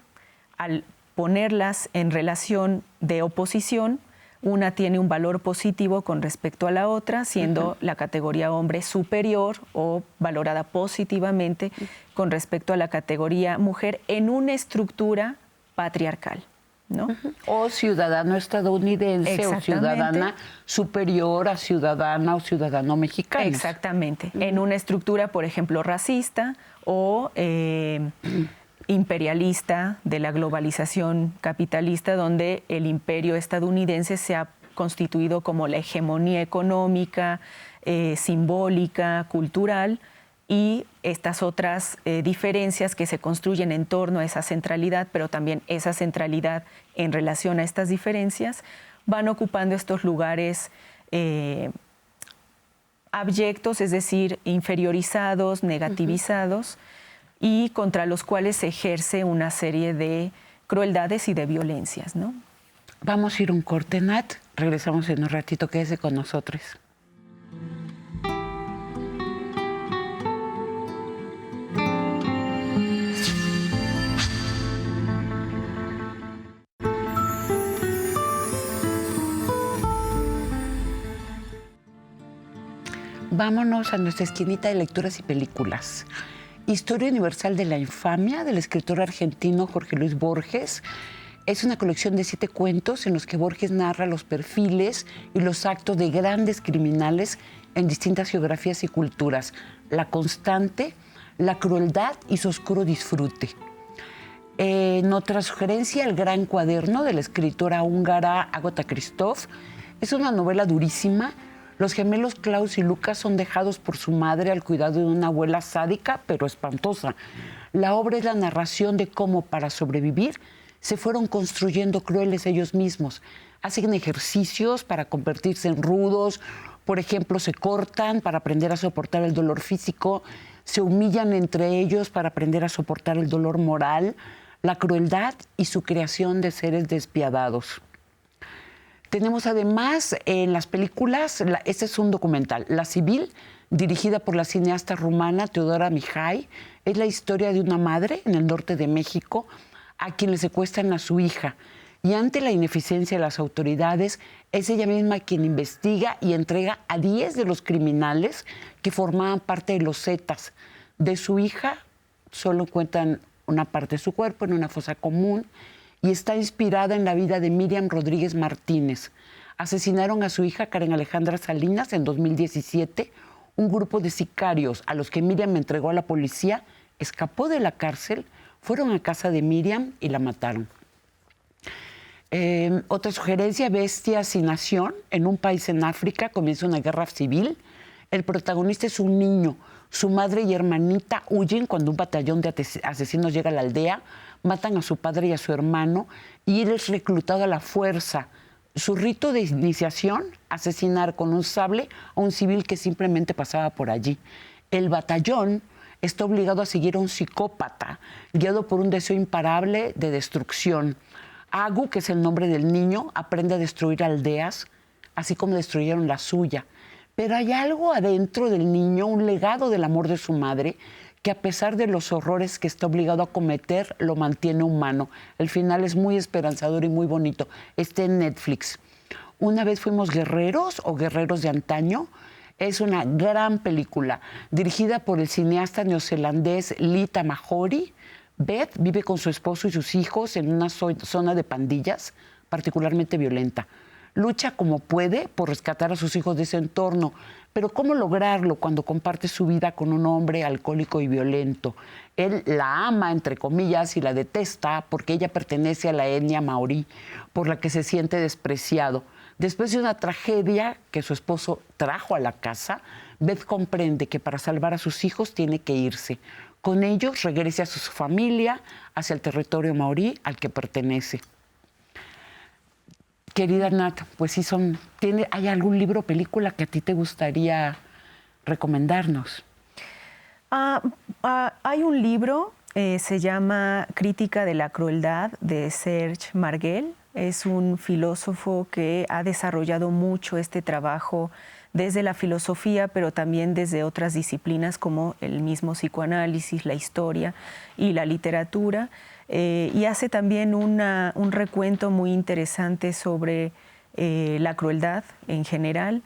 Al ponerlas en relación de oposición, una tiene un valor positivo con respecto a la otra, siendo la categoría hombre superior o valorada positivamente con respecto a la categoría mujer en una estructura patriarcal, ¿no?
O ciudadano estadounidense o ciudadana superior a ciudadana o ciudadano mexicano.
Exactamente. En una estructura, por ejemplo, racista o imperialista de la globalización capitalista, donde el imperio estadounidense se ha constituido como la hegemonía económica, simbólica, cultural, y estas otras diferencias que se construyen en torno a esa centralidad, pero también esa centralidad en relación a estas diferencias, van ocupando estos lugares abyectos, es decir, inferiorizados, negativizados, y contra los cuales se ejerce una serie de crueldades y de violencias, ¿no?
Vamos a ir a un corte, Nat. Regresamos en un ratito. Quédese con nosotros. Vámonos a nuestra esquinita de lecturas y películas. Historia Universal de la Infamia, del escritor argentino Jorge Luis Borges. Es una colección de 7 cuentos en los que Borges narra los perfiles y los actos de grandes criminales en distintas geografías y culturas. La constante, la crueldad y su oscuro disfrute. En otra sugerencia, El Gran Cuaderno, de la escritora húngara Agatha Christoph. Es una novela durísima. Los gemelos Klaus y Lucas son dejados por su madre al cuidado de una abuela sádica, pero espantosa. La obra es la narración de cómo, para sobrevivir, se fueron construyendo crueles ellos mismos. Hacen ejercicios para convertirse en rudos. Por ejemplo, se cortan para aprender a soportar el dolor físico. Se humillan entre ellos para aprender a soportar el dolor moral, la crueldad y su creación de seres despiadados. Tenemos además en las películas, este es un documental, La Civil, dirigida por la cineasta rumana Teodora Mihai. Es la historia de una madre en el norte de México a quien le secuestran a su hija. Y ante la ineficiencia de las autoridades, es ella misma quien investiga y entrega a 10 de los criminales que formaban parte de los Zetas. De su hija solo encuentran una parte de su cuerpo en una fosa común, y está inspirada en la vida de Miriam Rodríguez Martínez. Asesinaron a su hija Karen Alejandra Salinas en 2017. Un grupo de sicarios a los que Miriam entregó a la policía escapó de la cárcel, fueron a casa de Miriam y la mataron. Otra sugerencia, Bestias y Nación. En un país en África comienza una guerra civil. El protagonista es un niño. Su madre y hermanita huyen cuando un batallón de asesinos llega a la aldea. Matan a su padre y a su hermano y él es reclutado a la fuerza. Su rito de iniciación, asesinar con un sable a un civil que simplemente pasaba por allí. El batallón está obligado a seguir a un psicópata, guiado por un deseo imparable de destrucción. Agu, que es el nombre del niño, aprende a destruir aldeas, así como destruyeron la suya. pero hay algo adentro del niño, un legado del amor de su madre, que a pesar de los horrores que está obligado a cometer, lo mantiene humano. El final es muy esperanzador y muy bonito. Está en Netflix. Una vez fuimos guerreros o guerreros de antaño. Es una gran película, dirigida por el cineasta neozelandés Lee Tamahori. Beth vive con su esposo y sus hijos en una zona de pandillas particularmente violenta. Lucha como puede por rescatar a sus hijos de ese entorno, pero ¿cómo lograrlo cuando comparte su vida con un hombre alcohólico y violento? Él la ama, entre comillas, y la detesta porque ella pertenece a la etnia maorí, por la que se siente despreciado. Después de una tragedia que su esposo trajo a la casa, Beth comprende que para salvar a sus hijos tiene que irse. Con ellos regresa a su familia, hacia el territorio maorí al que pertenece. Querida Nat, pues sí ¿hay algún libro o película que a ti te gustaría recomendarnos?
Hay un libro, se llama Crítica de la crueldad, de Serge Marguel. Es un filósofo que ha desarrollado mucho este trabajo desde la filosofía, pero también desde otras disciplinas como el mismo psicoanálisis, la historia y la literatura. Y hace también un recuento muy interesante sobre la crueldad en general.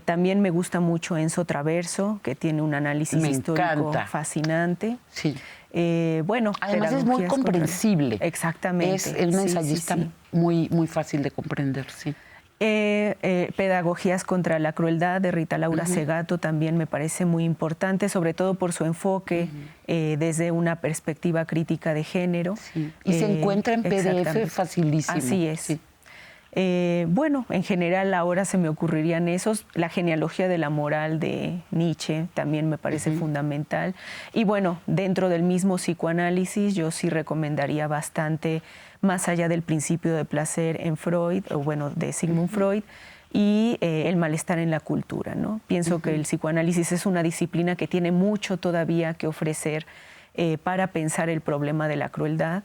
También me gusta mucho Enzo Traverso, que tiene un análisis histórico fascinante.
Sí.
Bueno,
además es muy comprensible.
Exactamente.
Es un ensayista muy, muy fácil de comprender, sí.
Pedagogías contra la crueldad de Rita Laura Segato también me parece muy importante, sobre todo por su enfoque desde una perspectiva crítica de género.
Sí. Y se encuentra en PDF facilísimo.
Así es.
Sí.
Bueno, en general ahora se me ocurrirían esos. La genealogía de la moral de Nietzsche también me parece fundamental. Y bueno, dentro del mismo psicoanálisis yo sí recomendaría bastante Más allá del principio de placer en Freud, o bueno, de Sigmund Freud, y el malestar en la cultura, ¿no? Pienso que el psicoanálisis es una disciplina que tiene mucho todavía que ofrecer para pensar el problema de la crueldad.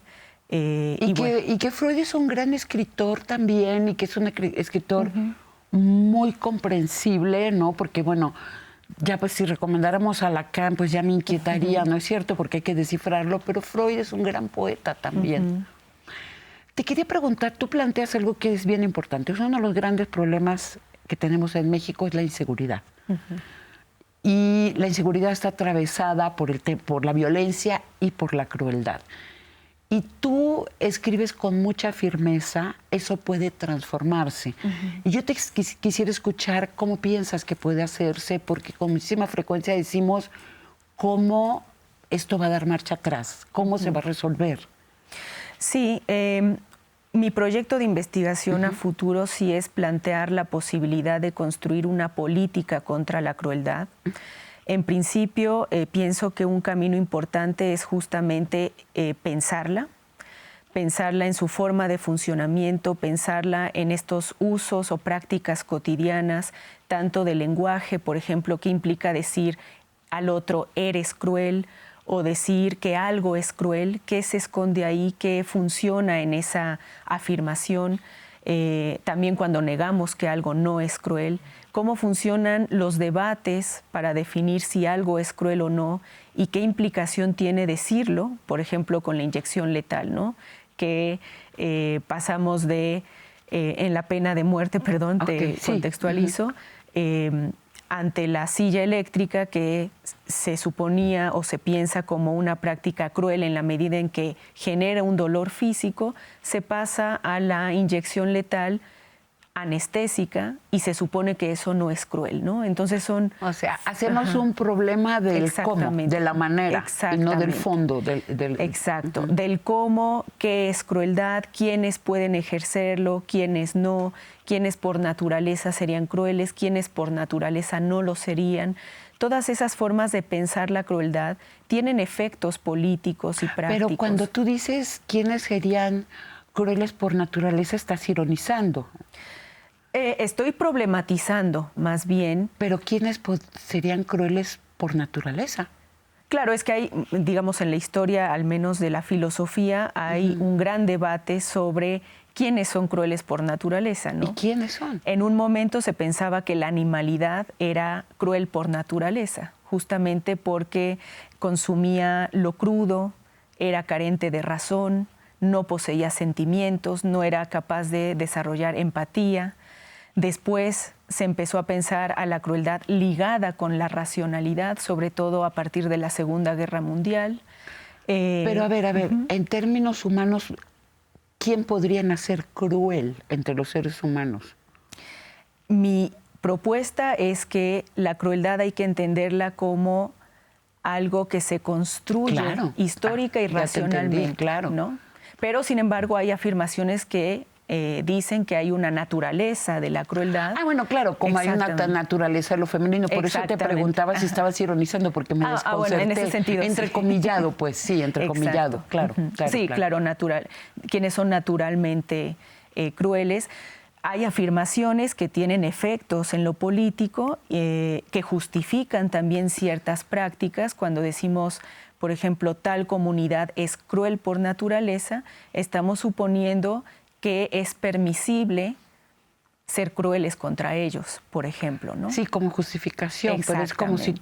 Y que Freud es un gran escritor también, y que es un escritor muy comprensible, ¿no? Porque, bueno, ya pues si recomendáramos a Lacan, pues ya me inquietaría, ¿no es cierto? Porque hay que descifrarlo, pero Freud es un gran poeta también. Te quería preguntar, tú planteas algo que es bien importante. Uno de los grandes problemas que tenemos en México es la inseguridad. Y la inseguridad está atravesada por la violencia y por la crueldad. Y tú escribes con mucha firmeza, eso puede transformarse. Y yo te quisiera escuchar cómo piensas que puede hacerse, porque con muchísima frecuencia decimos cómo esto va a dar marcha atrás, cómo se va a resolver.
Sí, mi proyecto de investigación a futuro sí es plantear la posibilidad de construir una política contra la crueldad. En principio, pienso que un camino importante es justamente pensarla en su forma de funcionamiento, pensarla en estos usos o prácticas cotidianas, tanto del lenguaje, por ejemplo, qué implica decir al otro eres cruel, o decir que algo es cruel, qué se esconde ahí, qué funciona en esa afirmación, también cuando negamos que algo no es cruel, cómo funcionan los debates para definir si algo es cruel o no y qué implicación tiene decirlo, por ejemplo, con la inyección letal, ¿no? Que pasamos de, en la pena de muerte, perdón, te contextualizo, ante la silla eléctrica, que se suponía o se piensa como una práctica cruel en la medida en que genera un dolor físico, se pasa a la inyección letal anestésica y se supone que eso no es cruel, ¿no? Entonces son...
O sea, hacemos un problema del cómo, de la manera, y no del fondo.
Exacto, del cómo, qué es crueldad, quiénes pueden ejercerlo, quiénes no, quiénes por naturaleza serían crueles, quiénes por naturaleza no lo serían. Todas esas formas de pensar la crueldad tienen efectos políticos y prácticos.
Pero cuando tú dices quiénes serían crueles por naturaleza, estás ironizando.
Estoy problematizando, más bien.
¿Pero quiénes serían crueles por naturaleza?
Claro, es que hay, digamos, en la historia, al menos de la filosofía, hay un gran debate sobre quiénes son crueles por naturaleza, ¿no?
¿Y quiénes son?
En un momento se pensaba que la animalidad era cruel por naturaleza, justamente porque consumía lo crudo, era carente de razón, no poseía sentimientos, no era capaz de desarrollar empatía. Después se empezó a pensar a la crueldad ligada con la racionalidad, sobre todo a partir de la Segunda Guerra Mundial.
Pero a ver, en términos humanos, ¿quién podría nacer cruel entre los seres humanos?
Mi propuesta es que la crueldad hay que entenderla como algo que se construye histórica y racionalmente,
claro.
¿no? Pero, sin embargo, hay afirmaciones que dicen que hay una naturaleza de la crueldad.
Ah, bueno, claro, como hay una naturaleza de lo femenino. Por eso te preguntaba si estabas ironizando, porque me desconcerté.
Bueno, en ese sentido,
entrecomillado, sí. Pues sí, entrecomillado, claro, claro.
Sí, claro, natural. Quienes son naturalmente crueles. Hay afirmaciones que tienen efectos en lo político, que justifican también ciertas prácticas. Cuando decimos, por ejemplo, tal comunidad es cruel por naturaleza, estamos suponiendo que es permisible ser crueles contra ellos, por ejemplo, ¿no?
Sí, como justificación, pero es como si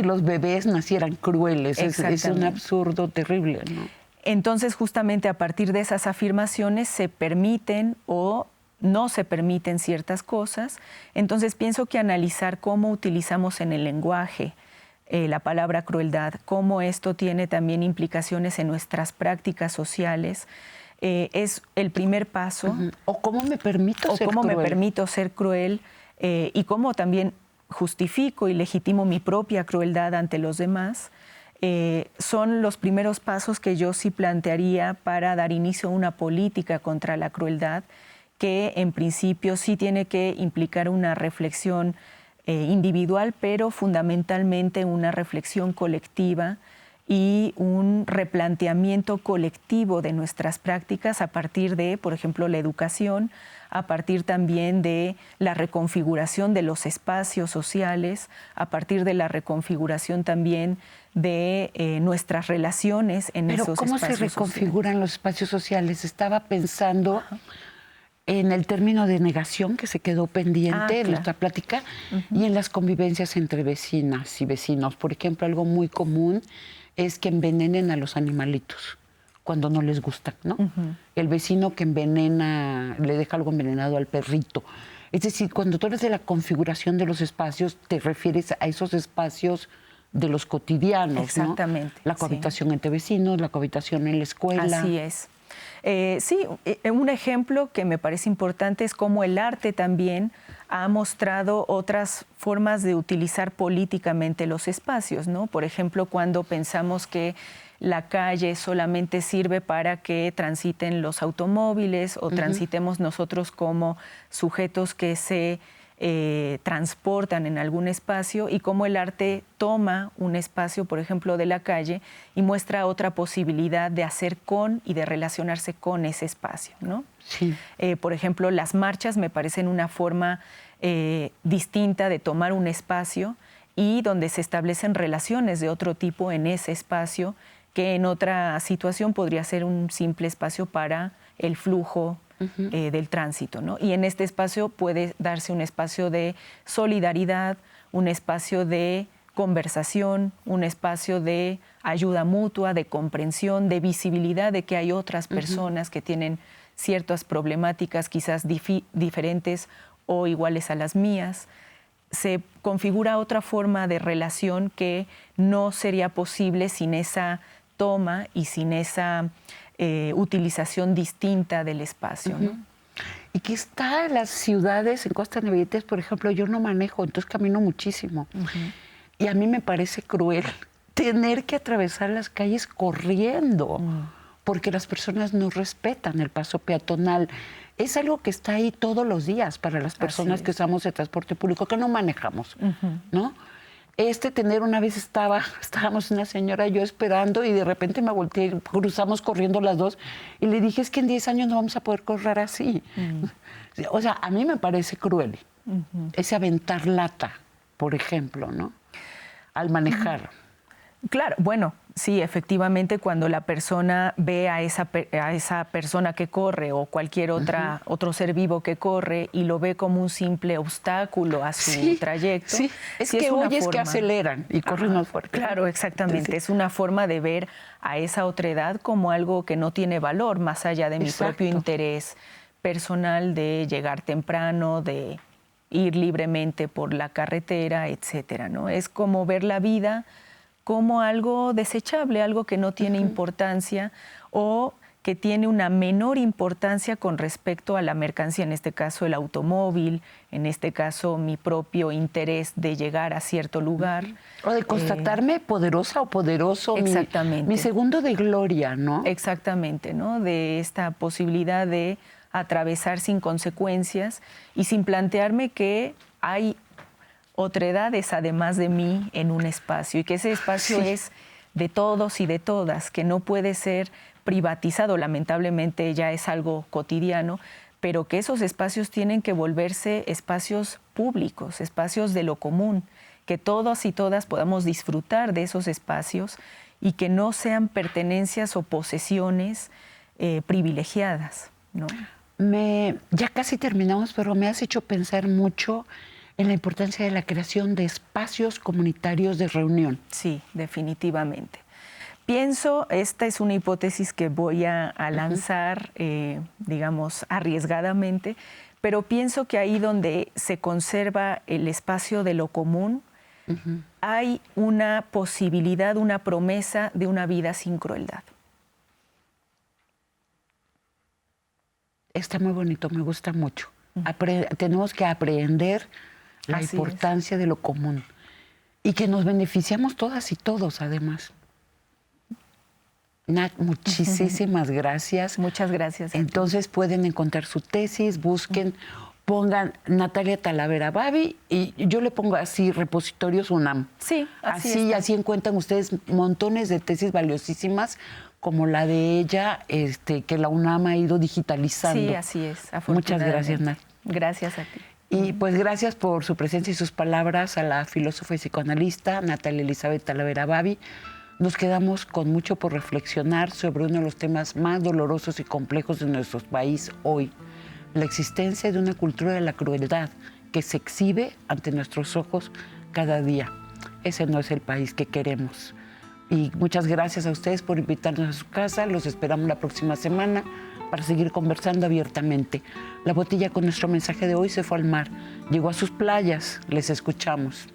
los bebés nacieran crueles. Es un absurdo terrible, ¿no?
Entonces, justamente a partir de esas afirmaciones se permiten o no se permiten ciertas cosas. Entonces, pienso que analizar cómo utilizamos en el lenguaje la palabra crueldad, cómo esto tiene también implicaciones en nuestras prácticas sociales, es el primer paso.
O cómo me permito ser cruel.
O cómo me permito ser cruel y cómo también justifico y legitimo mi propia crueldad ante los demás. Son los primeros pasos que yo sí plantearía para dar inicio a una política contra la crueldad, que en principio sí tiene que implicar una reflexión individual, pero fundamentalmente una reflexión colectiva y un replanteamiento colectivo de nuestras prácticas a partir de, por ejemplo, la educación, a partir también de la reconfiguración de los espacios sociales, a partir de la reconfiguración también de nuestras relaciones en esos espacios sociales.
¿Pero cómo se reconfiguran los espacios sociales? Estaba pensando en el término de negación que se quedó pendiente en nuestra plática y en las convivencias entre vecinas y vecinos. Por ejemplo, algo muy común es que envenenen a los animalitos cuando no les gusta, ¿no? El vecino que envenena, le deja algo envenenado al perrito. Es decir, cuando tú hablas de la configuración de los espacios, te refieres a esos espacios de los cotidianos,
exactamente,
¿no? La cohabitación entre vecinos, la cohabitación en la escuela.
Así es. Sí, un ejemplo que me parece importante es cómo el arte también ha mostrado otras formas de utilizar políticamente los espacios, ¿no? Por ejemplo, cuando pensamos que la calle solamente sirve para que transiten los automóviles o transitemos nosotros como sujetos que se transportan en algún espacio, y cómo el arte toma un espacio, por ejemplo, de la calle y muestra otra posibilidad de hacer con y de relacionarse con ese espacio, ¿no?
Sí.
Por ejemplo, las marchas me parecen una forma distinta de tomar un espacio y donde se establecen relaciones de otro tipo en ese espacio, que en otra situación podría ser un simple espacio para el flujo del tránsito, ¿no? Y en este espacio puede darse un espacio de solidaridad, un espacio de conversación, un espacio de ayuda mutua, de comprensión, de visibilidad de que hay otras personas que tienen ciertas problemáticas quizás diferentes o iguales a las mías. Se configura otra forma de relación que no sería posible sin esa toma y sin esa utilización distinta del espacio, ¿no?
Y que está en las ciudades, en Costa Navidades, por ejemplo, yo no manejo, entonces camino muchísimo. Y a mí me parece cruel tener que atravesar las calles corriendo, porque las personas no respetan el paso peatonal. Es algo que está ahí todos los días para las personas que usamos el transporte público, que no manejamos, ¿no? Una vez estábamos una señora y yo esperando y de repente me volteé, cruzamos corriendo las dos y le dije, es que en 10 años no vamos a poder correr así. O sea, a mí me parece cruel ese aventar lata, por ejemplo, ¿no? Al manejar.
Claro, bueno, sí, efectivamente, cuando la persona ve a esa persona que corre o cualquier otro ser vivo que corre y lo ve como un simple obstáculo a su trayecto.
Sí, es que oyes que aceleran y corren más fuerte.
Claro, exactamente. Sí. Es una forma de ver a esa otredad como algo que no tiene valor, más allá de mi propio interés personal de llegar temprano, de ir libremente por la carretera, etcétera, ¿no? Es como ver la vida como algo desechable, algo que no tiene importancia o que tiene una menor importancia con respecto a la mercancía, en este caso el automóvil, en este caso mi propio interés de llegar a cierto lugar.
O de constatarme poderosa o poderoso,
exactamente.
Mi segundo de gloria, ¿no?
Exactamente, ¿no? De esta posibilidad de atravesar sin consecuencias y sin plantearme que hay otredades además de mí en un espacio y que ese espacio es de todos y de todas, que no puede ser privatizado, lamentablemente ya es algo cotidiano, pero que esos espacios tienen que volverse espacios públicos, espacios de lo común, que todos y todas podamos disfrutar de esos espacios y que no sean pertenencias o posesiones privilegiadas, ¿no?
Ya casi terminamos, pero me has hecho pensar mucho en la importancia de la creación de espacios comunitarios de reunión.
Sí, definitivamente. Pienso, esta es una hipótesis que voy a lanzar, digamos, arriesgadamente, pero pienso que ahí donde se conserva el espacio de lo común, hay una posibilidad, una promesa de una vida sin crueldad.
Está muy bonito, me gusta mucho. Tenemos que aprender la importancia de lo común y que nos beneficiamos todas y todos, además. Nat, muchísimas gracias.
Muchas gracias.
Entonces pueden encontrar su tesis, busquen, pongan Natalia Talavera Bavi y yo le pongo así Repositorios UNAM.
Sí,
así encuentran ustedes montones de tesis valiosísimas como la de ella, que la UNAM ha ido digitalizando.
Sí, así es.
Muchas gracias, Nat.
Gracias a ti.
Y pues gracias por su presencia y sus palabras a la filósofa y psicoanalista Natalia Elizabeth Talavera Bavi. Nos quedamos con mucho por reflexionar sobre uno de los temas más dolorosos y complejos de nuestro país hoy, la existencia de una cultura de la crueldad que se exhibe ante nuestros ojos cada día. Ese no es el país que queremos. Y muchas gracias a ustedes por invitarnos a su casa. Los esperamos la próxima semana para seguir conversando abiertamente. La botella con nuestro mensaje de hoy se fue al mar, llegó a sus playas, les escuchamos.